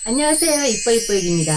안녕하세요. 이뻐이뻐익입니다.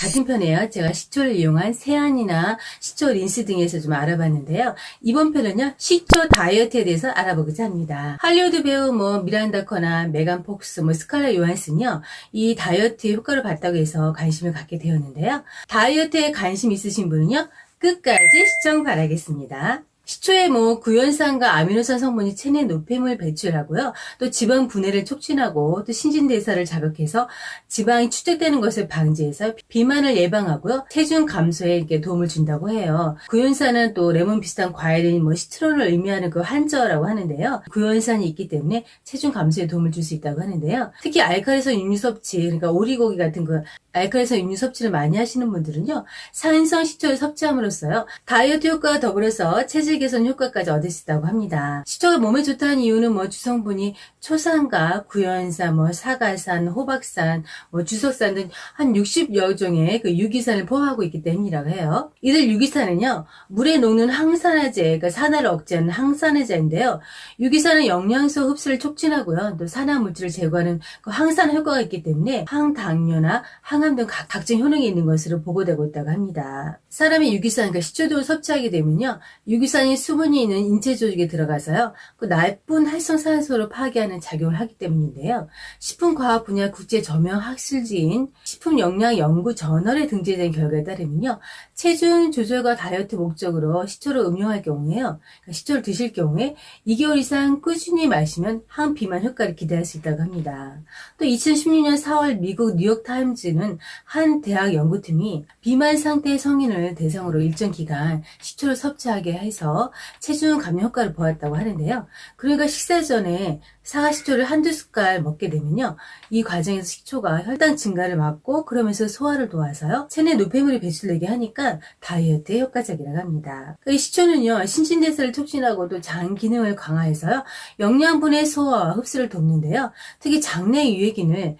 같은 편에요. 제가 식초를 이용한 세안이나 식초 린스 등에서 좀 알아봤는데요. 이번 편은요. 식초 다이어트에 대해서 알아보고자 합니다. 할리우드 배우 미란다 커나 메간 폭스, 스칼렛 요한슨이요. 이 다이어트에 효과를 봤다고 해서 관심을 갖게 되었는데요. 다이어트에 관심 있으신 분은요. 끝까지 시청 바라겠습니다. 식초에 구연산과 아미노산 성분이 체내 노폐물 배출하고요. 또 지방 분해를 촉진하고 또 신진대사를 자극해서 지방이 축적되는 것을 방지해서 비만을 예방하고요. 체중 감소에 이렇게 도움을 준다고 해요. 구연산은 또 레몬 비슷한 과일인 시트론을 의미하는 그 한저라고 하는데요. 구연산이 있기 때문에 체중 감소에 도움을 줄 수 있다고 하는데요. 특히 알칼리성 육류 섭취, 그러니까 오리고기 같은 그 알칼리성 육류 섭취를 많이 하시는 분들은요. 산성 식초를 섭취함으로써요. 다이어트 효과와 더불어서 체질 개선 효과까지 얻을 수 있다고 합니다. 식초가 몸에 좋다는 이유는 주성분이 초산과 구연산, 사과산, 호박산, 주석산 등 한 60여 종의 그 유기산을 포함하고 있기 때문이라고 해요. 이들 유기산은요. 물에 녹는 항산화제, 그러니까 산화를 억제하는 항산화제인데요. 유기산은 영양소 흡수를 촉진하고요. 또 산화 물질을 제거하는 그 항산화 효과가 있기 때문에 항당뇨나 항암 등 각종 효능이 있는 것으로 보고되고 있다고 합니다. 사람이 유기산, 그러니까 식초도 섭취하게 되면요. 유기산이 수분이 있는 인체 조직에 들어가서요. 그 나쁜 활성산소를 파괴하는 작용을 하기 때문인데요. 식품과학 분야 국제 저명 학술지인 식품영양연구저널에 등재된 결과에 따르면요. 체중 조절과 다이어트 목적으로 식초를 음용할 경우에요. 그러니까 식초를 드실 경우에 2개월 이상 꾸준히 마시면 항비만 효과를 기대할 수 있다고 합니다. 또 2016년 4월 미국 뉴욕타임즈는 한 대학 연구팀이 비만 상태의 성인을 대상으로 일정 기간 식초를 섭취하게 해서 체중 감량 효과를 보았다고 하는데요. 그러니까 식사 전에 사과식초를 한두 숟갈 먹게 되면요. 이 과정에서 식초가 혈당 증가를 막고 그러면서 소화를 도와서요. 체내 노폐물이 배출되게 하니까 다이어트에 효과적이라고 합니다. 이 식초는요. 신진대사를 촉진하고 또 장 기능을 강화해서요. 영양분의 소화와 흡수를 돕는데요. 특히 장내 유해균을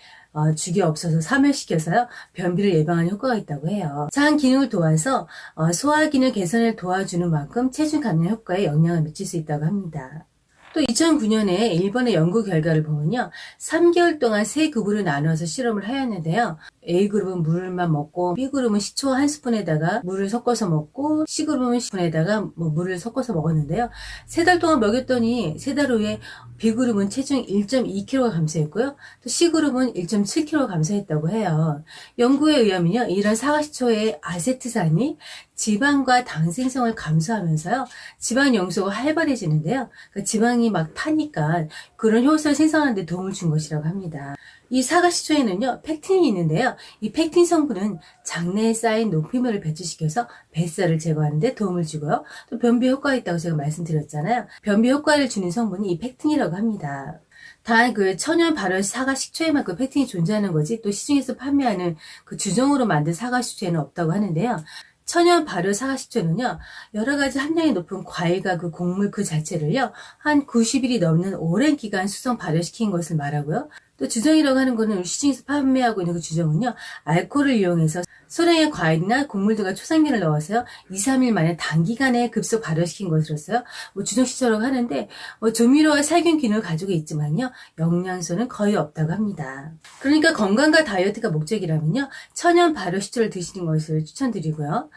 죽이 없어서 사멸시켜서요. 변비를 예방하는 효과가 있다고 해요. 장 기능을 도와서 소화 기능 개선을 도와주는 만큼 체중 감량 효과에 영향을 미칠 수 있다고 합니다. 또 2009년에 일본의 연구 결과를 보면요. 3개월 동안 세 그룹으로 나누어서 실험을 하였는데요. A그룹은 물만 먹고 B그룹은 식초 한 스푼에다가 물을 섞어서 먹고 C그룹은 스푼에다가 물을 섞어서 먹었는데요. 3달 동안 먹였더니 3달 후에 B그룹은 체중 1.2kg가 감소했고요. 또 C그룹은 1.7kg 감소했다고 해요. 연구에 의하면요. 이런 사과식초의 아세트산이 지방과 당 생성을 감소하면서요. 지방 영소가 활발해지는데요. 그러니까 지방이 막 타니까 그런 효소를 생성하는 데 도움을 준 것이라고 합니다. 이 사과식초에는요, 펙틴이 있는데요. 이 펙틴 성분은 장내에 쌓인 노폐물을 배출시켜서 뱃살을 제거하는 데 도움을 주고요. 또 변비 효과가 있다고 제가 말씀드렸잖아요. 변비 효과를 주는 성분이 이 펙틴이라고 합니다. 단 그 천연 발효 사과 식초에만 그 펙틴이 존재하는 거지 또 시중에서 판매하는 그 주정으로 만든 사과 식초에는 없다고 하는데요. 천연 발효 사과 식초는요, 여러 가지 함량이 높은 과일과 그 곡물 그 자체를요, 한 90일이 넘는 오랜 기간 수성 발효시킨 것을 말하고요. 또 주정이라고 하는 거는 시중에서 판매하고 있는 그 주정은요, 알코올을 이용해서 소량의 과일이나 곡물들과 초상균을 넣어서요, 2, 3일 만에 단기간에 급속 발효시킨 것으로서요, 주정식초라고 하는데, 조미료와 살균 기능을 가지고 있지만요, 영양소는 거의 없다고 합니다. 그러니까 건강과 다이어트가 목적이라면요, 천연 발효 식초를 드시는 것을 추천드리고요.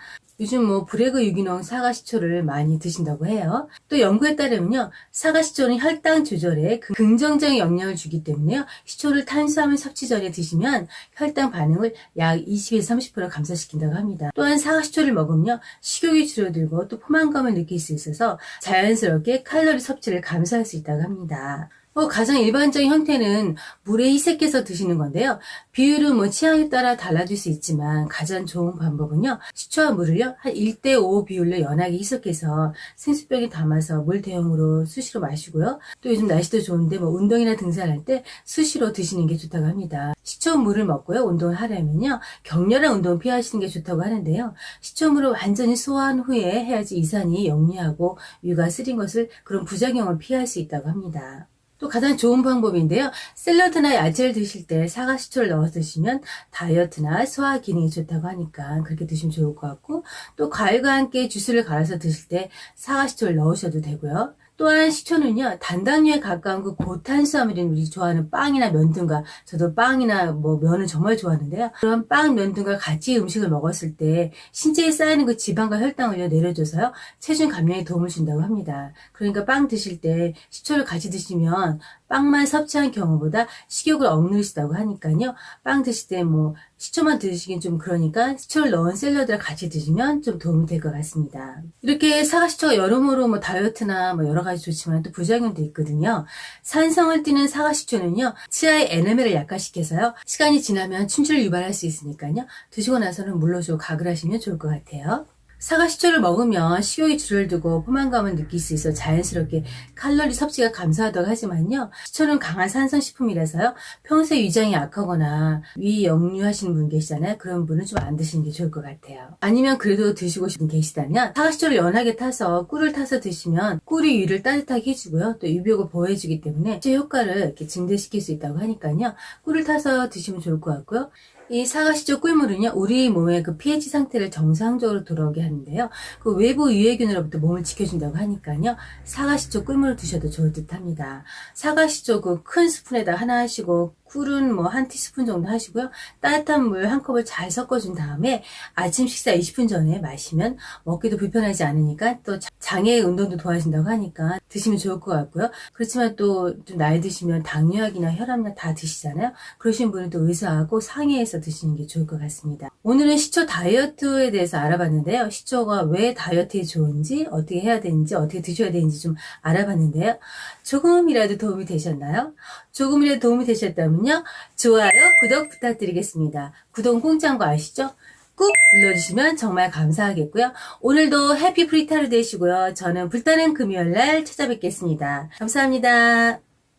요즘 브레그 유기농 사과식초를 많이 드신다고 해요. 또 연구에 따르면요. 사과식초는 혈당 조절에 긍정적인 영향을 주기 때문에요. 식초를 탄수화물 섭취 전에 드시면 혈당 반응을 약 20에서 30% 감소시킨다고 합니다. 또한 사과식초를 먹으면요. 식욕이 줄어들고 또 포만감을 느낄 수 있어서 자연스럽게 칼로리 섭취를 감소할 수 있다고 합니다. 가장 일반적인 형태는 물에 희석해서 드시는 건데요. 비율은 취향에 따라 달라질 수 있지만 가장 좋은 방법은요. 식초와 물을요. 한 1대5 비율로 연하게 희석해서 생수병에 담아서 물 대용으로 수시로 마시고요. 또 요즘 날씨도 좋은데 운동이나 등산할 때 수시로 드시는 게 좋다고 합니다. 식초물을 먹고요. 운동을 하려면요. 격렬한 운동을 피하시는 게 좋다고 하는데요. 식초물을 완전히 소화한 후에 해야지 이산이 역류하고 위가 쓰린 것을 그런 부작용을 피할 수 있다고 합니다. 또 가장 좋은 방법인데요. 샐러드나 야채를 드실 때 사과식초를 넣어 드시면 다이어트나 소화 기능이 좋다고 하니까 그렇게 드시면 좋을 것 같고 또 과일과 함께 주스를 갈아서 드실 때 사과식초를 넣으셔도 되고요. 또한 식초는요, 단당류에 가까운 그 고탄수화물인 우리 좋아하는 빵이나 면 등과, 저도 빵이나 뭐 면을 정말 좋아하는데요. 그런 빵, 면 등과 같이 음식을 먹었을 때 신체에 쌓이는 그 지방과 혈당을 내려줘서요, 체중 감량에 도움을 준다고 합니다. 그러니까 빵 드실 때 식초를 같이 드시면 빵만 섭취한 경우보다 식욕을 억누르시다고 하니까요. 빵 드실 때 뭐 식초만 드시긴 좀 그러니까 식초를 넣은 샐러드를 같이 드시면 좀 도움이 될 것 같습니다. 이렇게 사과식초가 여러모로 뭐 다이어트나 뭐 여러 가지 좋지만 또 부작용도 있거든요. 산성을 띠는 사과식초는요, 치아의 에너멜을 약화시켜서요, 시간이 지나면 춘추를 유발할 수 있으니까요. 드시고 나서는 물로줘 가글 하시면 좋을 것 같아요. 사과식초를 먹으면 식욕이 줄어들고 포만감을 느낄 수 있어 자연스럽게 칼로리 섭취가 감소하다고 하지만요. 식초는 강한 산성식품이라서요. 평소에 위장이 약하거나 위 역류하시는 분 계시잖아요. 그런 분은 좀 안 드시는 게 좋을 것 같아요. 아니면 그래도 드시고 싶은 분 계시다면 사과식초를 연하게 타서 꿀을 타서 드시면 꿀이 위를 따뜻하게 해주고요. 또 유벽을 보호해주기 때문에 제 효과를 이렇게 증대시킬 수 있다고 하니까요. 꿀을 타서 드시면 좋을 것 같고요. 이 사과식초 꿀물은요, 우리 몸의 그 pH 상태를 정상적으로 돌아오게 하는데요. 그 외부 유해균으로부터 몸을 지켜준다고 하니까요. 사과식초 꿀물을 드셔도 좋을 듯 합니다. 사과식초 그 큰 스푼에다 하나 하시고, 꿀은 뭐 한 티스푼 정도 하시고요. 따뜻한 물 한 컵을 잘 섞어준 다음에 아침 식사 20분 전에 마시면 먹기도 불편하지 않으니까 또 장의 운동도 도와준다고 하니까 드시면 좋을 것 같고요. 그렇지만 또 좀 나이 드시면 당뇨약이나 혈압약 다 드시잖아요. 그러신 분은 또 의사하고 상의해서 드시는 게 좋을 것 같습니다. 오늘은 식초 다이어트에 대해서 알아봤는데요. 식초가 왜 다이어트에 좋은지, 어떻게 해야 되는지, 어떻게 드셔야 되는지 좀 알아봤는데요. 조금이라도 도움이 되셨나요? 조금이라도 도움이 되셨다면요. 좋아요, 구독 부탁드리겠습니다. 구독 공짜인 거 아시죠? 꾹 눌러주시면 정말 감사하겠고요. 오늘도 해피 프리타르 되시고요. 저는 불타는 금요일날 찾아뵙겠습니다. 감사합니다.